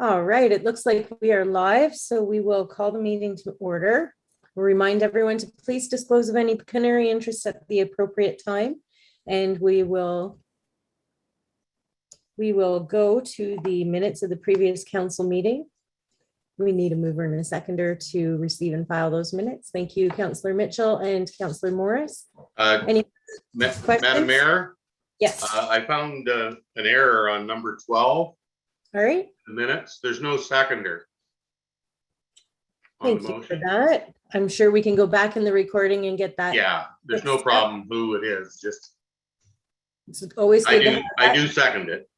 All right, it looks like we are live, so we will call the meeting to order. We'll remind everyone to please disclose of any pecuniary interest at the appropriate time, and we will go to the minutes of the previous council meeting. We need a mover and a seconder to receive and file those minutes. Thank you, Councillor Mitchell and Councillor Morris. Any questions? Madam Mayor? Yes. I found an error on number 12. All right. The minutes, there's no seconder. Thank you for that. I'm sure we can go back in the recording and get that. Yeah, there's no problem who it is, just. It's always good. I do second it.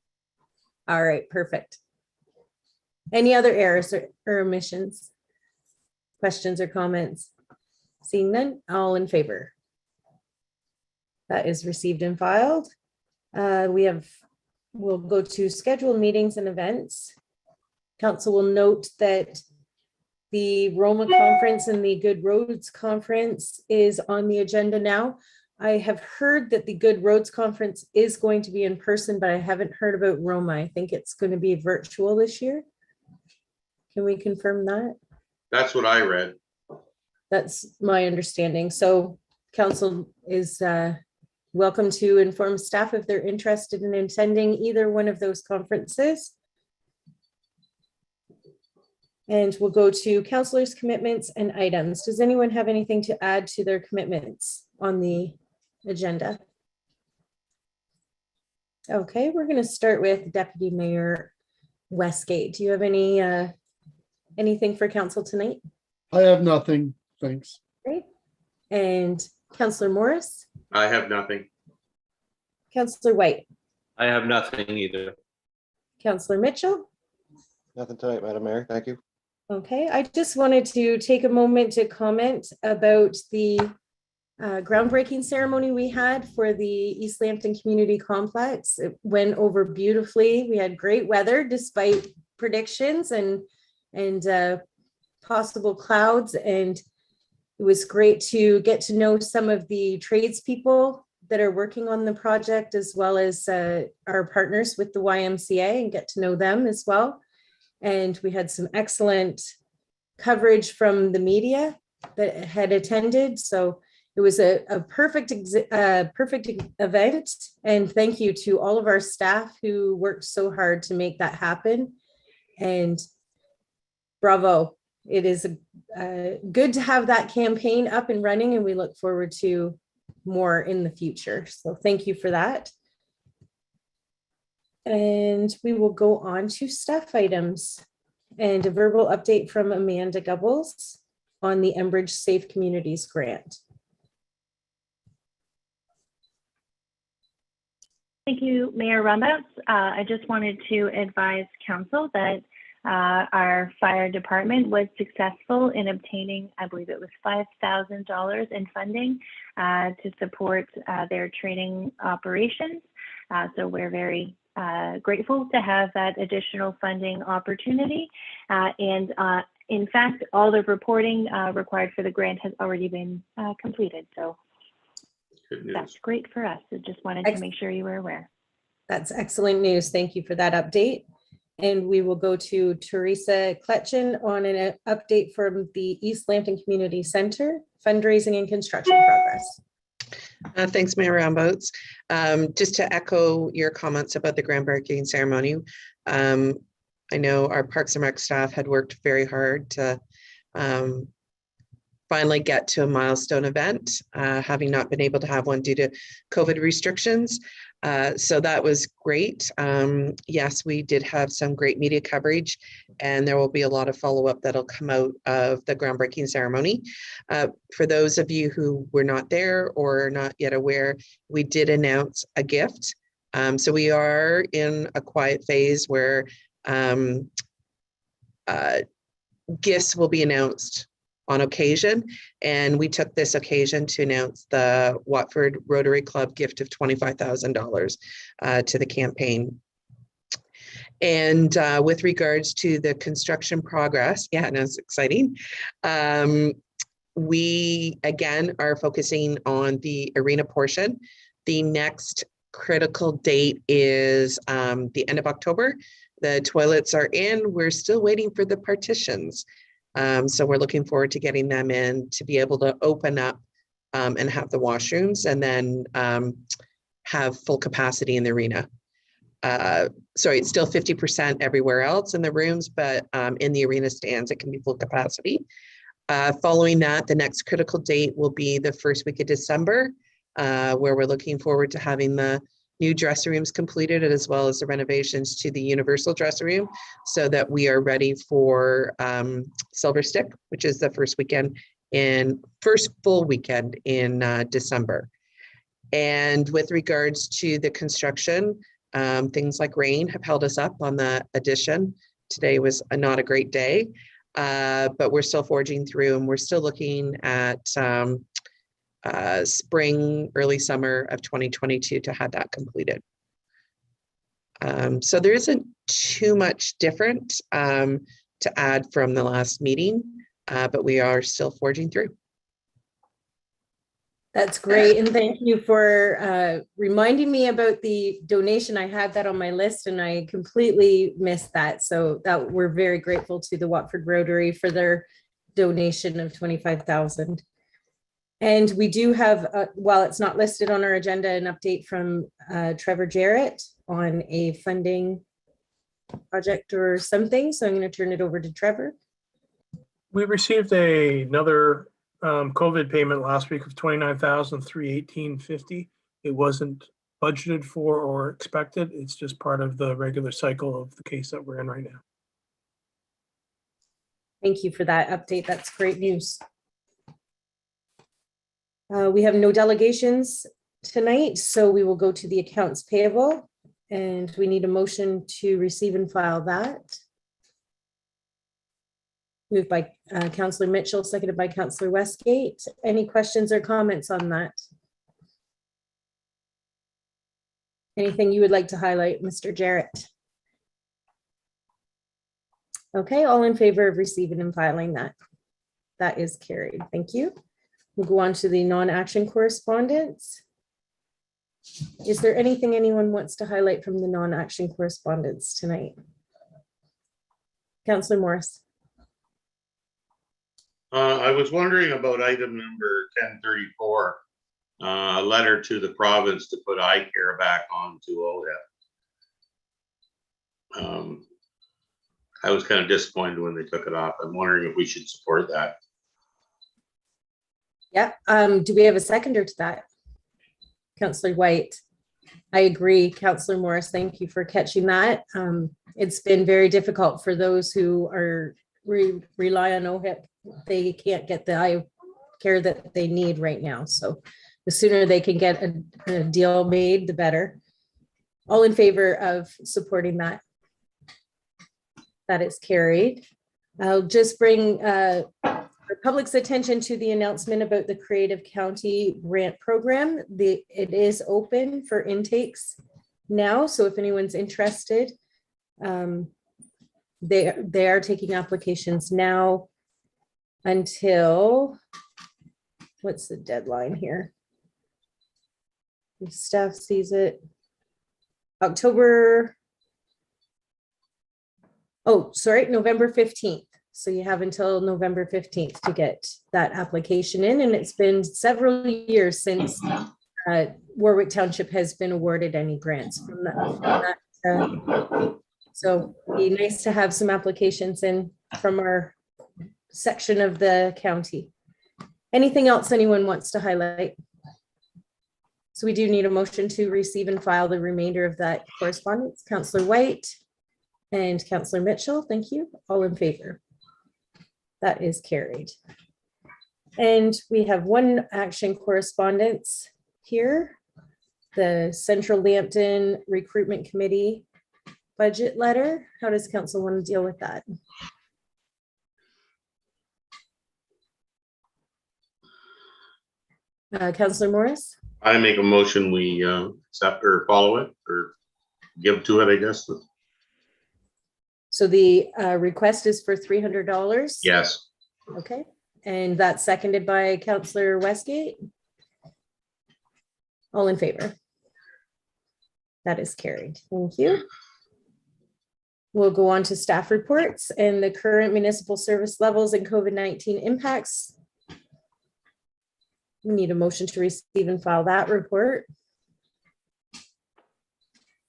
All right, perfect. Any other errors or omissions? Questions or comments? Seeing none, all in favor? That is received and filed. We'll go to scheduled meetings and events. Council will note that the Roma conference and the Good Roads conference is on the agenda now. I have heard that the Good Roads conference is going to be in person, but I haven't heard about Roma. I think it's going to be virtual this year. Can we confirm that? That's what I read. That's my understanding. So council is welcome to inform staff if they're interested in attending either one of those conferences. And we'll go to councillors' commitments and items. Does anyone have anything to add to their commitments on the agenda? Okay, we're going to start with Deputy Mayor Westgate. Do you have anything for council tonight? I have nothing, thanks. Great. And Councillor Morris? I have nothing. Councillor White? I have nothing either. Councillor Mitchell? Nothing tonight, Madam Mayor. Thank you. Okay, I just wanted to take a moment to comment about the groundbreaking ceremony we had for the East Lambton Community Complex. It went over beautifully. We had great weather despite predictions and possible clouds, and it was great to get to know some of the tradespeople that are working on the project, as well as our partners with the Ymca, and get to know them as well. And we had some excellent coverage from the media that had attended. So it was a perfect event. And thank you to all of our staff who worked so hard to make that happen. And bravo. It is good to have that campaign up and running, and we look forward to more in the future. So thank you for that. And we will go on to staff items and a verbal update from Amanda Gubbles on the Enbridge Safe Communities Grant. Thank you, Mayor Rumbouts. I just wanted to advise council that our fire department was successful in obtaining, I believe it was $5,000 in funding to support their training operations. So we're very grateful to have that additional funding opportunity. And in fact, all the reporting required for the grant has already been completed. So that's great for us. So just wanted to make sure you were aware. That's excellent news. Thank you for that update. And we will go to Teresa Kletchen on an update from the East Lambton Community Center, fundraising and construction progress. Thanks, Mayor Ramboats. Just to echo your comments about the groundbreaking ceremony, I know our Parks and Rec staff had worked very hard to finally get to a milestone event, having not been able to have one due to COVID restrictions. So that was great. Yes, we did have some great media coverage, and there will be a lot of follow-up that'll come out of the groundbreaking ceremony. For those of you who were not there or not yet aware, we did announce a gift. So we are in a quiet phase where gifts will be announced on occasion, and we took this occasion to announce the Watford Rotary Club gift of $25,000 to the campaign. And with regards to the construction progress, yeah, and it's exciting. We again are focusing on the arena portion. The next critical date is the end of October The toilets are in. We're still waiting for the partitions. So we're looking forward to getting them in to be able to open up and have the washrooms, and then have full capacity in the arena. Sorry, it's still 50% everywhere else in the rooms, but in the arena stands, it can be full capacity. Following that, the next critical date will be the first week of December, where we're looking forward to having the new dressing rooms completed, as well as the renovations to the universal dressing room, so that we are ready for Silver Stick, which is the first full weekend in December. And with regards to the construction, things like rain have held us up on the addition. Today was not a great day, but we're still forging through, and we're still looking at spring, early summer of 2022 to have that completed. So there isn't too much different to add from the last meeting, but we are still forging through. That's great. And thank you for reminding me about the donation. I had that on my list and I completely missed that. So that we're very grateful to the Watford Rotary for their donation of 25,000. And we do have, while it's not listed on our agenda, an update from Trevor Jarrett on a funding project or something. So I'm going to turn it over to Trevor. We received another COVID payment last week of $29,318.50. It wasn't budgeted for or expected. It's just part of the regular cycle of the case that we're in right now. Thank you for that update. That's great news. We have no delegations tonight, so we will go to the accounts payable, and we need a motion to receive and file that. Moved by Councillor Mitchell, seconded by Councillor Westgate. Any questions or comments on that? Anything you would like to highlight, Mr. Jarrett? Okay, all in favor of receiving and filing that? That is carried. Thank you. We'll go on to the non-action correspondence. Is there anything anyone wants to highlight from the non-action correspondence tonight? Councillor Morris. I was wondering about item number 1034, a letter to the province to put eye care back on to OHIP. I was kind of disappointed when they took it off. I'm wondering if we should support that. Yeah. Do we have a seconder to that? Councillor White. I agree. Councillor Morris, thank you for catching that. It's been very difficult for those who are rely on OHIP. They can't get the eye care that they need right now. So the sooner they can get a deal made, the better. All in favor of supporting that? That is carried. I'll just bring the public's attention to the announcement about the Creative County Grant Program. It is open for intakes now. So if anyone's interested, they are taking applications now until, what's the deadline here? The staff sees it. November 15th. So you have until November 15th to get that application in. And it's been several years since Warwick Township has been awarded any grants from that. So it'd be nice to have some applications in from our section of the county. Anything else anyone wants to highlight? So we do need a motion to receive and file the remainder of that correspondence. Councillor White and Councillor Mitchell, thank you. All in favor? That is carried. And we have one action correspondence here. The Central Lambton Recruitment Committee budget letter. How does council want to deal with that? Councillor Morris? I make a motion we accept or follow it or give to it, I guess. So the request is for $300? Yes. Okay, and that's seconded by Councillor Westgate. All in favor? That is carried. Thank you. We'll go on to staff reports and the current municipal service levels and COVID-19 impacts. We need a motion to receive and file that report.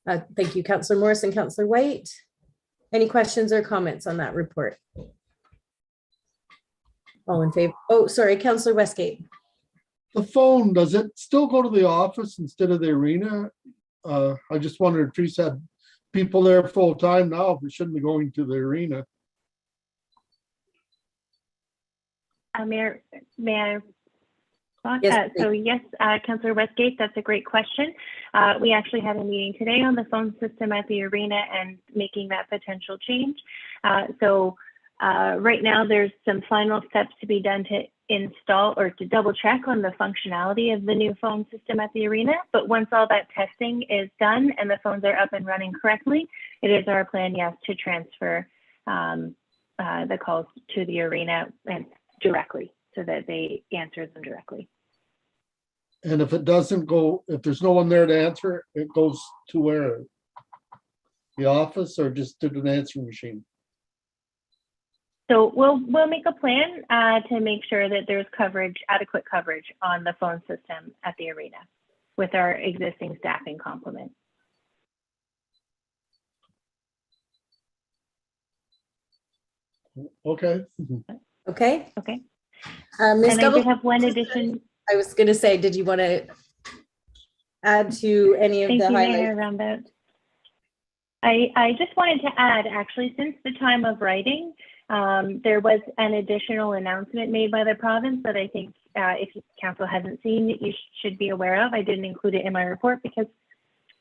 Thank you, Councillor Morris and Councillor White. Any questions or comments on that report? All in favor? Oh, sorry, Councillor Westgate. The phone, does it still go to the office instead of the arena? I just wondered if Teresa had people there full time now, if it shouldn't be going to the arena. Mayor, may I respond? Yes, So yes, Councillor Westgate, that's a great question. We actually had a meeting today on the phone system at the arena and making that potential change. Right now there's some final steps to be done to install or to double check on the functionality of the new phone system at the arena. But once all that testing is done and the phones are up and running correctly, it is our plan, yes, to transfer the calls to the arena and directly so that they answer them directly. And if it doesn't go, if there's no one there to answer, it goes to where? The office or just to an answering machine? So we'll make a plan to make sure that there's coverage, adequate coverage on the phone system at the arena with our existing staffing complement. Okay. Okay. Okay. Ms. And I did have one addition. I was going to say, did you want to add to any of Thank the you, highlights? Mayor Rumbout. I just wanted to add, actually, since the time of writing, there was an additional announcement made by the province that I think if council hasn't seen it, you should be aware of. I didn't include it in my report because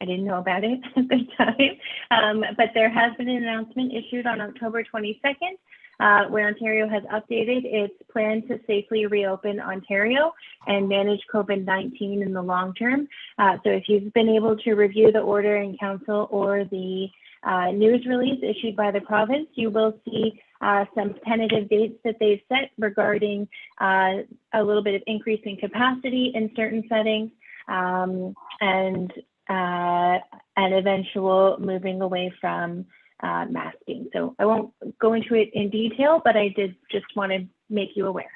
I didn't know about it at the time. But there has been an announcement issued on October 22nd, where Ontario has updated its plan to safely reopen Ontario and manage COVID-19 in the long term. So if you've been able to review the order in council or the news release issued by the province, you will see some tentative dates that they've set regarding a little bit of increase in capacity in certain settings and eventual moving away from masking. So I won't go into it in detail, but I did just want to make you aware.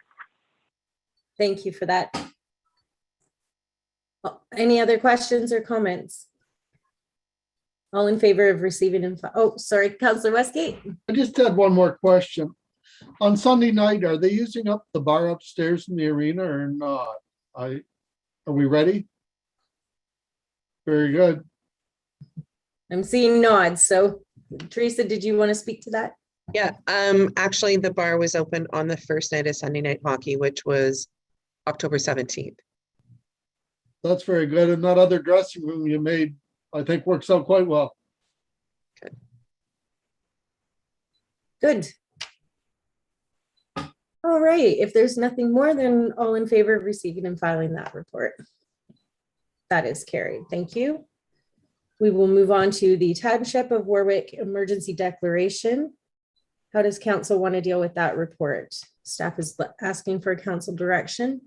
Thank you for that. Any other questions or comments? All in favor of receiving and oh, sorry, Councillor Westgate. I just had one more question. On Sunday night, are they using up the bar upstairs in the arena or not? Are we ready? Very good. I'm seeing nods. So Teresa, did you want to speak to that? Yeah, actually the bar was open on the first night of Sunday night hockey, which was October 17th. That's very good. And that other dressing room you made, I think works out quite well. Good. All right, if there's nothing more, then all in favor of receiving and filing that report. That is carried. Thank you. We will move on to the Timeship of Warwick emergency declaration. How does council want to deal with that report? Staff is asking for council direction.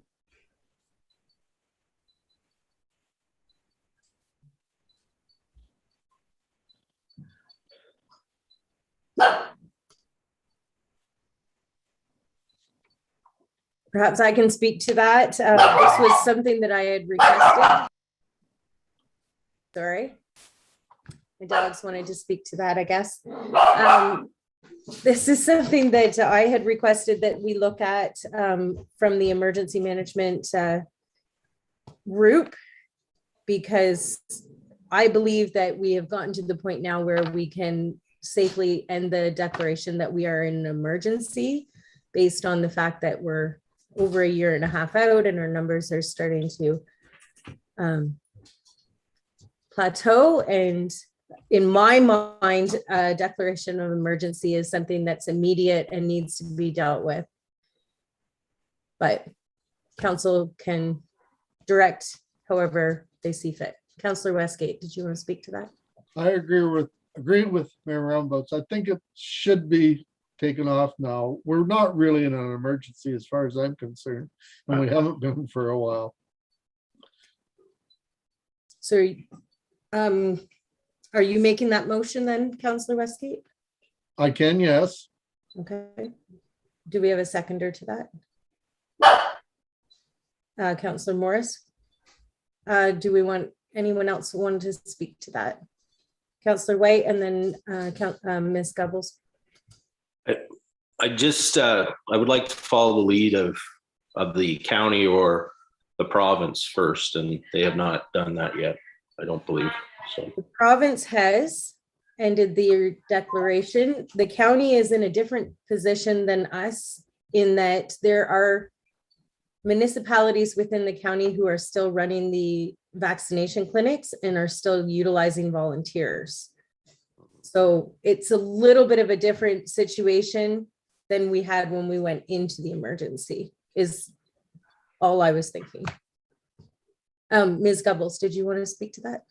Perhaps I can speak to that. This was something that I had requested. Sorry. My dogs wanted to speak to that, I guess. This is something that I had requested that we look at from the emergency management group, because I believe that we have gotten to the point now where we can safely end the declaration that we are in an emergency based on the fact that we're over a year and a half out and our numbers are starting to plateau. And in my mind, a declaration of emergency is something that's immediate and needs to be dealt with. But council can direct however they see fit. Councillor Westgate, did you want to speak to that? I agree with Mayor Roundbouts. I think it should be taken off now. We're not really in an emergency as far as I'm concerned, and we haven't been for a while. So are you making that motion then, Councillor Westgate? I can, yes. Okay. Do we have a seconder to that? Councillor Morris? Do we want anyone else want to speak to that? Councillor White and then Ms. Gubbles. I just, I would like to follow the lead of the county or the province first, and they have not done that yet, I don't believe, so. The province has ended the declaration. The county is in a different position than us in that there are municipalities within the county who are still running the vaccination clinics and are still utilizing volunteers. So it's a little bit of a different situation than we had when we went into the emergency, is all I was thinking. Ms. Gubbles, did you want to speak to that?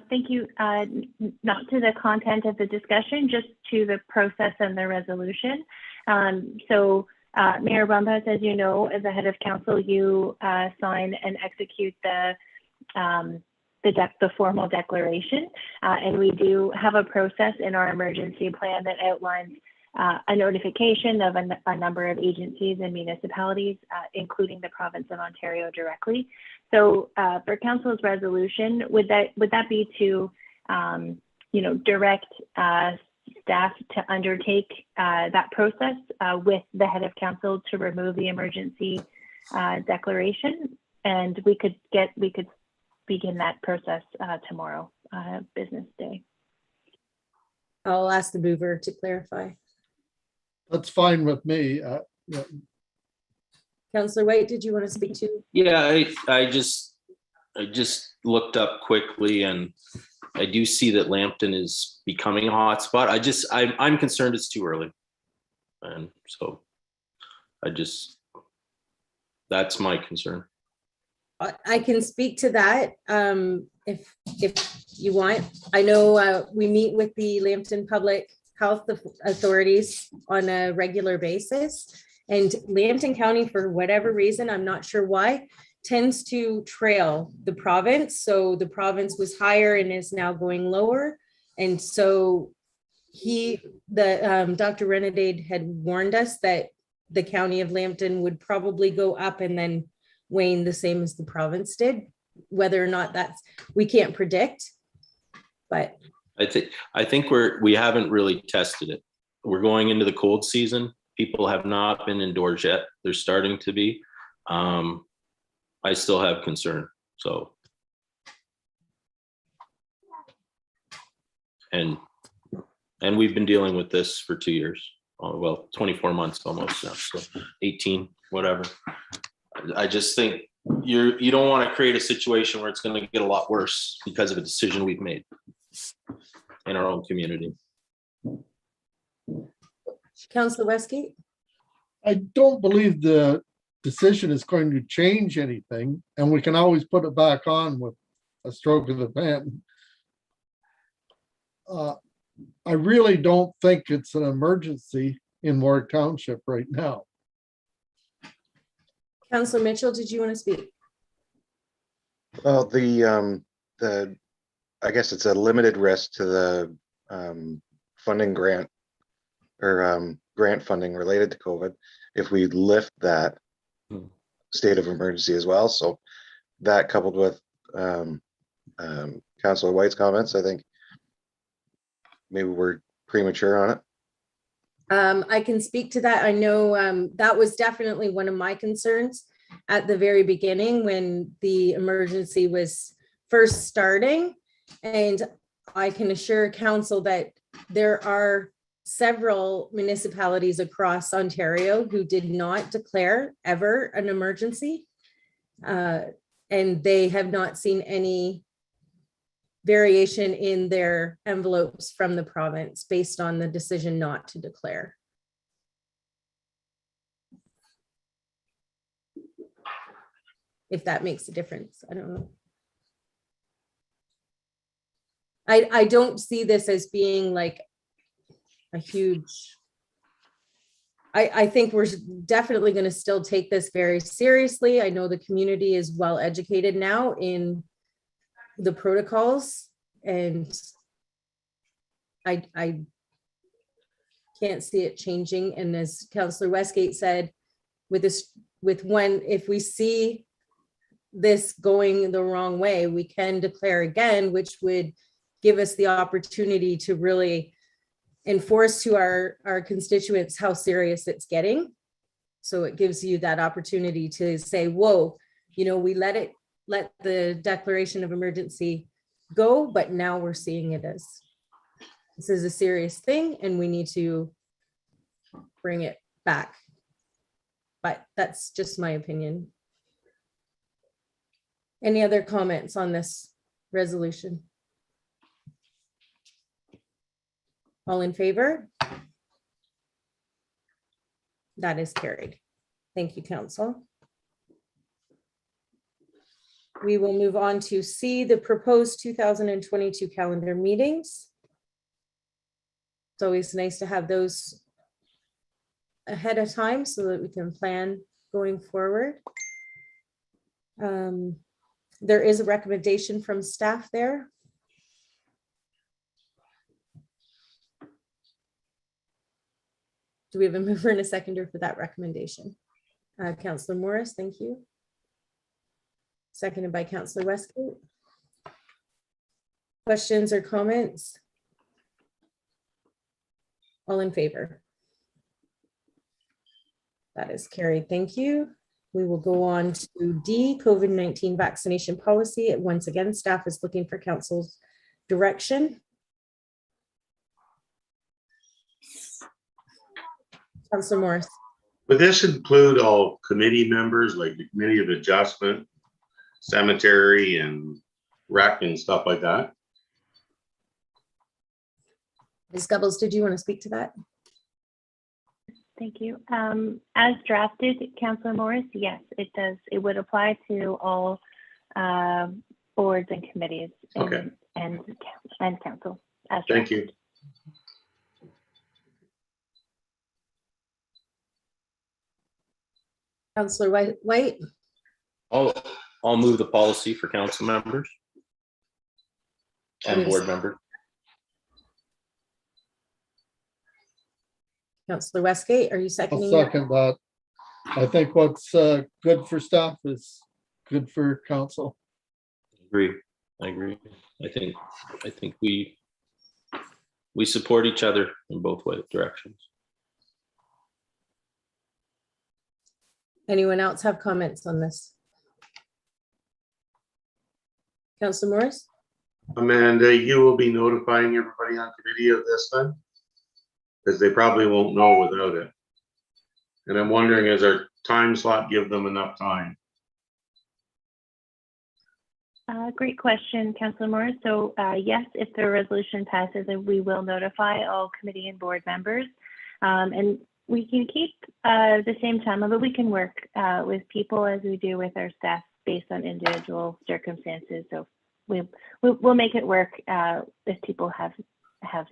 Thank you. Not to the content of the discussion, just to the process and the resolution. Mayor Rumbaus, as you know, as the head of council, you sign and execute the formal declaration. And we do have a process in our emergency plan that outlines a notification of a number of agencies and municipalities, including the province of Ontario directly. So for council's resolution, would that be to direct staff to undertake that process with the head of council to remove the emergency declaration, and we could begin that process tomorrow, business day. I'll ask the mover to clarify. That's fine with me. Yeah. Councillor White, did you want to speak to? Yeah, I just looked up quickly, and I do see that Lambton is becoming a hotspot. I'm concerned it's too early. And so that's my concern. I can speak to that if you want. I know we meet with the Lambton Public Health authorities on a regular basis, and Lambton County, for whatever reason, I'm not sure why, tends to trail the province. So the province was higher and is now going lower. And so Dr. Renedade had warned us that the county of Lambton would probably go up and then wane the same as the province did. Whether or not we can't predict, but I think we haven't really tested it. We're going into the cold season. People have not been indoors yet. They're starting to be. I still have concern. So, and we've been dealing with this for 2 years. Well, 24 months almost now, so 18, whatever. I just think you don't want to create a situation where it's going to get a lot worse because of a decision we've made in our own community. Councillor Westgate? I don't believe the decision is going to change anything, and we can always put it back on with a stroke of the pen. I really don't think it's an emergency in Warwick Township right now. Councillor Mitchell, did you want to speak? Well, I guess it's a limited risk to the funding grant or grant funding related to COVID if we lift that state of emergency as well. So that coupled with Councillor White's comments, I think maybe we're premature on it. I can speak to that. I know that was definitely one of my concerns at the very beginning when the emergency was first starting. And I can assure council that there are several municipalities across Ontario who did not declare ever an emergency. And they have not seen any variation in their envelopes from the province based on the decision not to declare. If that makes a difference, I don't know. I don't see this as being like a huge, I think we're definitely going to still take this very seriously. I know the community is well educated now in the protocols, and I can't see it changing. And as Councillor Westgate said, if we see this going the wrong way, we can declare again, which would give us the opportunity to really enforce to our constituents how serious it's getting. So it gives you that opportunity to say, whoa, we let the declaration of emergency go, but now we're seeing it as this is a serious thing and we need to bring it back. But that's just my opinion. Any other comments on this resolution? All in favor? That is carried. Thank you, Council. We will move on to C, the proposed 2022 calendar meetings. It's always nice to have those ahead of time so that we can plan going forward. There is a recommendation from staff there. Do we have a mover and a seconder for that recommendation? Councillor Morris, thank you. Seconded by Councillor Westgate. Questions or comments? All in favor? That is carried. Thank you. We will go on to D, COVID-19 vaccination policy. Once again, staff is looking for council's direction. Councillor Morris. Would this include all committee members, like the Committee of Adjustment, Cemetery and Rec and stuff like that? Ms. Gubbles, did you want to speak to that? Thank you. As drafted, Councillor Morris, yes, it does. It would apply to all boards and committees and, Okay. and council. As Thank drafted. you. Councillor White. I'll move the policy for council members and board members. Councillor Westgate, are you I'll seconding? second that. I think what's good for staff is good for council. I agree. I think we support each other in both directions. Anyone else have comments on this? Councillor Morris? Amanda, you will be notifying everybody on committee of this then? Because they probably won't know without it. And I'm wondering, is our time slot give them enough time? Great question, Councillor Morris. So yes, if the resolution passes, we will notify all committee and board members. And we can keep the same time, but we can work with people as we do with our staff based on individual circumstances. So we'll make it work if people have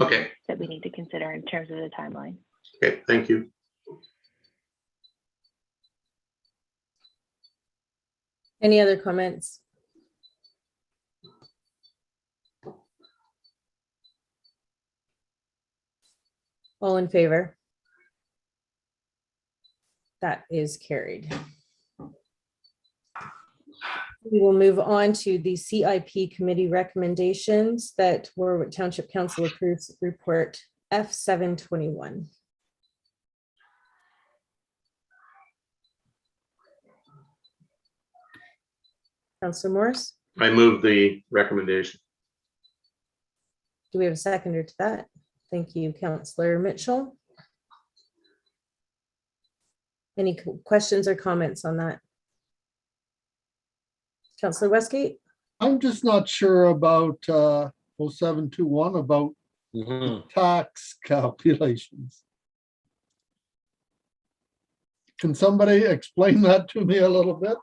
Okay. that we need to consider in terms of the timeline. Okay, thank you. Any other comments? All in favor? That is carried. We will move on to the CIP committee recommendations that Warwick Township Council approves report F721. Councillor Morris, I move the recommendation. do we have a seconder to that? Thank you, Councillor Mitchell. Any questions or comments on that? Councillor Westgate? I'm just not sure about 0721 about tax calculations. Can somebody explain that to me a little bit?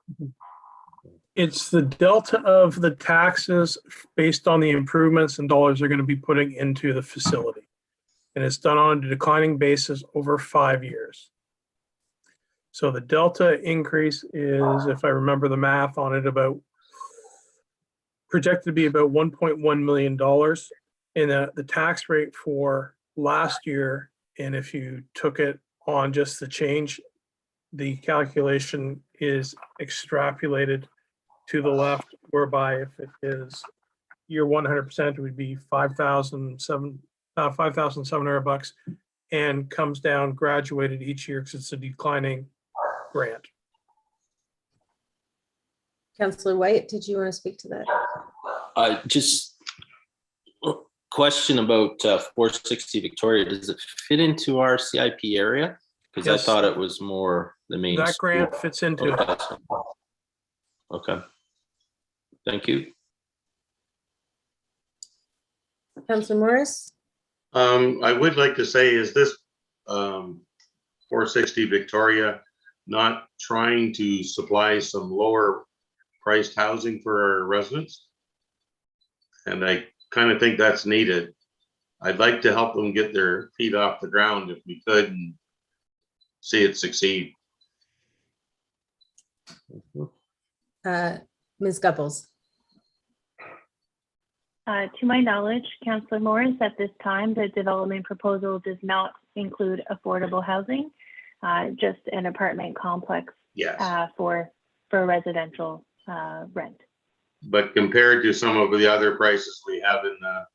It's the delta of the taxes based on the improvements and dollars they're going to be putting into the facility. And it's done on a declining basis over 5 years. So the delta increase is, if I remember the math on it, about projected to be about $1.1 million And the tax rate for last year, and if you took it on just the change, the calculation is extrapolated to the left, whereby if it is year 100%, it would be $5,700 and comes down graduated each year because it's a declining grant. Councillor White, did you want to speak to that? Just a question about 460 Victoria. Does it fit into our CIP area? Because Yes. I thought it was more the main. That grant school. fits into it. Okay. Thank you. Councillor Morris? I would like to say, is this 460 Victoria not trying to supply some lower priced housing for our residents? And I kind of think that's needed. I'd like to help them get their feet off the ground if we could and see it succeed. Ms. Gupples? To my knowledge, Councillor Morris, at this time, the development proposal does not include affordable housing, just an apartment complex Yes. for residential rent. But compared to some of the other prices we have in the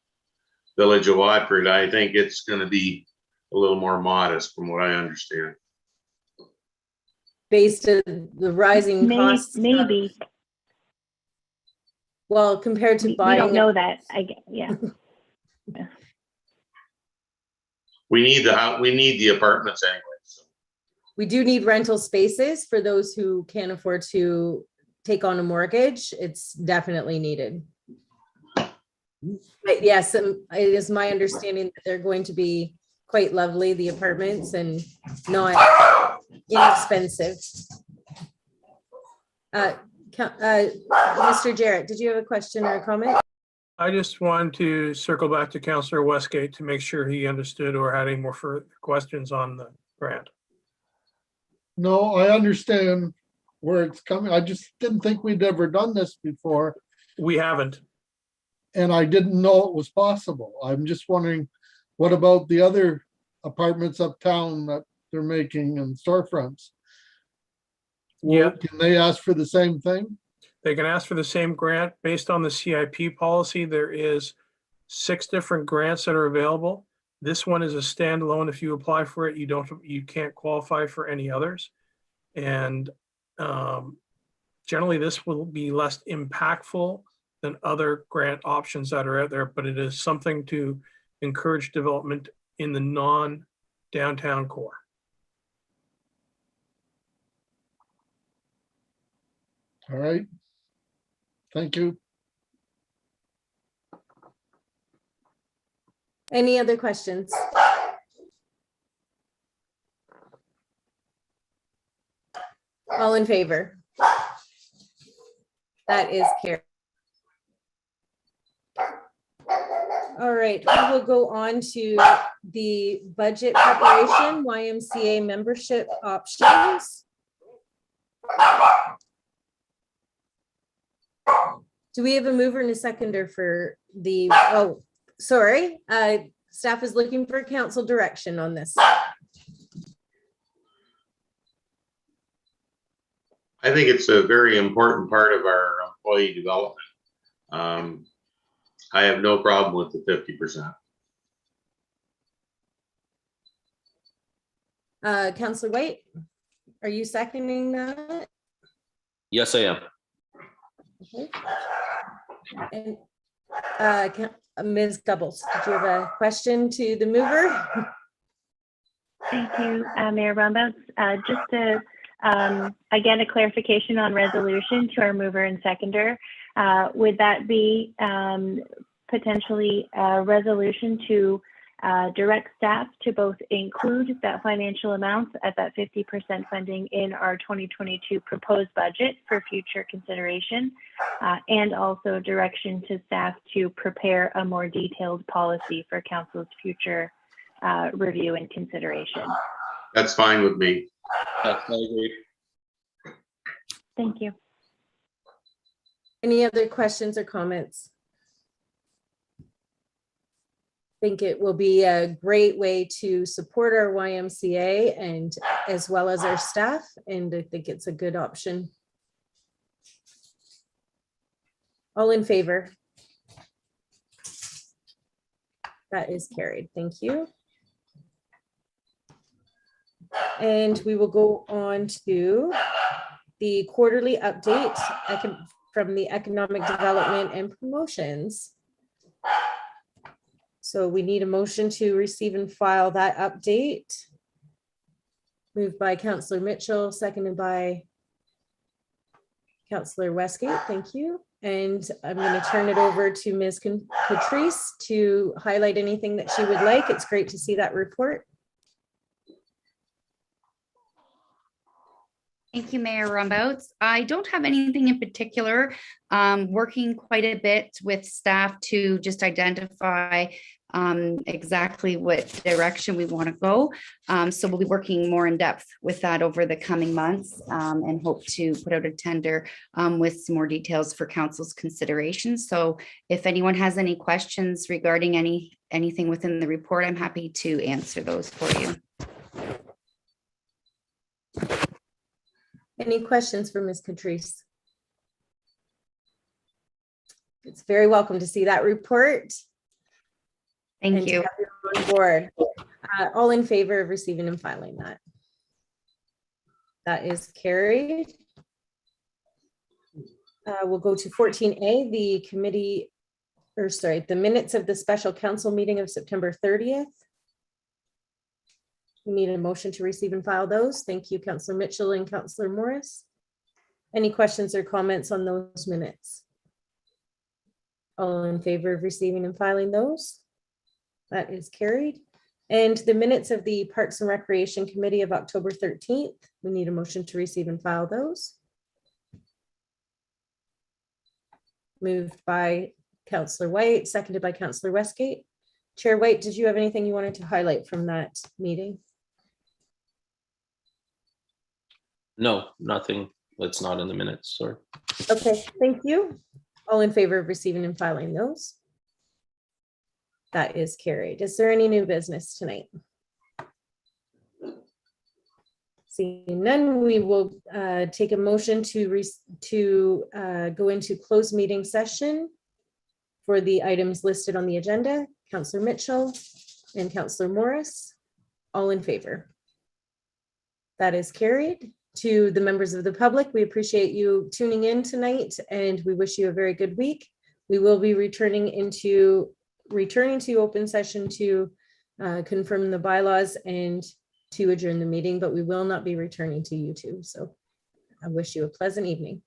village of Watford, I think it's going to be a little more modest from what I understand. Based on the rising costs? Maybe. Well, compared to We buying. don't know that. Yeah. We need the apartments anyway. So. We do need rental spaces for those who can't afford to take on a mortgage. It's definitely needed. But yes, it is my understanding that they're going to be quite lovely, the apartments, and not inexpensive. Mr. Jarrett, did you have a question or a comment? I just wanted to circle back to Councillor Westgate to make sure he understood or had any more further questions on the grant. No, I understand where it's coming. I just didn't think we'd ever done this before, We haven't. and I didn't know it was possible. I'm just wondering, what about the other apartments uptown that they're making and storefronts? Yeah. Can they ask for the same thing? They can ask for the same grant based on the CIP policy. There is 6 different grants that are available. This one is a standalone. If you apply for it, you can't qualify for any others. And generally this will be less impactful than other grant options that are out there, but it is something to encourage development in the non-downtown core. All right. Thank you. Any other questions? All in favor? That is carried. All right, we will go on to the budget preparation, YMCA membership options. Do we have a mover and a seconder for the, oh, sorry, staff is looking for council direction on this. I think it's a very important part of our employee development. I have no problem with the 50%. Councillor White, are you seconding that? Yes, I am. Okay. And Ms. Gupples, did you have a question to the mover? Thank you, Mayor Rumbouts. Just to, again, a clarification on resolution to our mover and seconder. Would that be potentially a resolution to direct staff to both include that financial amount at that 50% funding in our 2022 proposed budget for future consideration, and also direction to staff to prepare a more detailed policy for council's future review and consideration? That's fine with me. I agree. Thank you. Any other questions or comments? think it will be a great way to support our YMCA and as well as our staff. And I think it's a good option. All in favor? That is carried. Thank you. And we will go on to the quarterly update from the Economic Development and Promotions. So we need a motion to receive and file that update. Moved by Councillor Mitchell, seconded by Councillor Westgate. Thank you. And I'm going to turn it over to Ms. Patrice to highlight anything that she would like. It's great to see that report. Thank you, Mayor Rumbouts. I don't have anything in particular. Working quite a bit with staff to just identify exactly what direction we want to go. So we'll be working more in depth with that over the coming months and hope to put out a tender with some more details for council's consideration. So if anyone has any questions regarding anything within the report, I'm happy to answer those for you. Any questions for Ms. Catrice? It's very welcome to see that report. Thank you. To have you on board. All in favor of receiving and filing that? That is carried. We'll go to 14A, the minutes of the special council meeting of September 30th. We need a motion to receive and file those. Thank you, Councillor Mitchell and Councillor Morris. Any questions or comments on those minutes? All in favor of receiving and filing those? That is carried. And the minutes of the Parks and Recreation Committee of October 13th, we need a motion to receive and file those. Moved by Councillor White, seconded by Councillor Westgate. Chair White, did you have anything you wanted to highlight from that meeting? No, nothing that's not in the minutes, sorry. Okay, thank you. All in favor of receiving and filing those? That is carried. Is there any new business tonight? Seeing none, we will take a motion to go into closed meeting session for the items listed on the agenda. Councillor Mitchell and Councillor Morris, all in favor? That is carried. To the members of the public, we appreciate you tuning in tonight and we wish you a very good week. We will be returning to open session to confirm the bylaws and to adjourn the meeting, but we will not be returning to YouTube. So I wish you a pleasant evening.